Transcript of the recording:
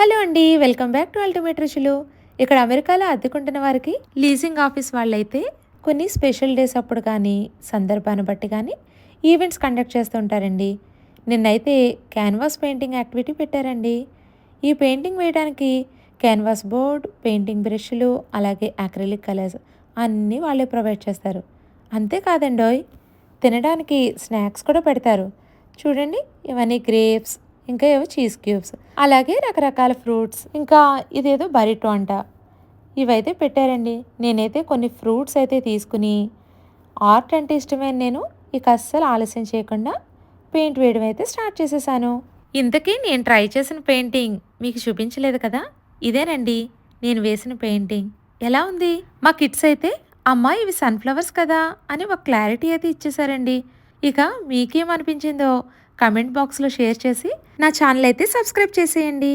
Hello అండి, welcome back to ultimate రుచులు. ఇక్కడ అమెరికాలో అద్దెకుంటున్న వారికి లీజింగ్ ఆఫీస్ వాళ్ళైతే కొన్ని స్పెషల్ డేస్ అప్పుడు కానీ సందర్భాన్ని బట్టి కానీ ఈవెంట్స్ కండక్ట్ చేస్తూ ఉంటారండి. నిన్నైతే క్యాన్వాస్ పెయింటింగ్ యాక్టివిటీ పెట్టారండి. ఈ పెయింటింగ్ వేయడానికి క్యాన్వాస్ బోర్డ్, పెయింటింగ్ బ్రష్లు, అలాగే అక్రిలిక్ కలర్స్ అన్నీ వాళ్ళే ప్రొవైడ్ చేస్తారు. అంతేకాదండోయ్, తినడానికి స్నాక్స్ కూడా పెడతారు. చూడండి, ఇవన్నీ గ్రేప్స్, ఇంకా ఏవో చీజ్ క్యూబ్స్, అలాగే రకరకాల ఫ్రూట్స్, ఇంకా ఇదేదో బరిటో అంట. ఇవైతే పెట్టారండి. నేనైతే కొన్ని ఫ్రూట్స్ అయితే తీసుకుని, ఆర్ట్ అంటే ఇష్టమైన నేను ఇక అస్సలు ఆలస్యం చేయకుండా పెయింట్ వేయడం అయితే స్టార్ట్ చేసేసాను. ఇంతకీ నేను ట్రై చేసిన పెయింటింగ్ మీకు చూపించలేదు కదా, ఇదేనండి నేను వేసిన పెయింటింగ్. ఎలా ఉంది? మా కిడ్స్ అయితే అమ్మా ఇవి సన్ఫ్లవర్స్ కదా అని ఒక క్లారిటీ అయితే ఇచ్చేసారండి. ఇక మీకేమనిపించిందో కమెంట్ బాక్స్లో షేర్ చేసి నా ఛానల్ అయితే సబ్స్క్రైబ్ చేసేయండి.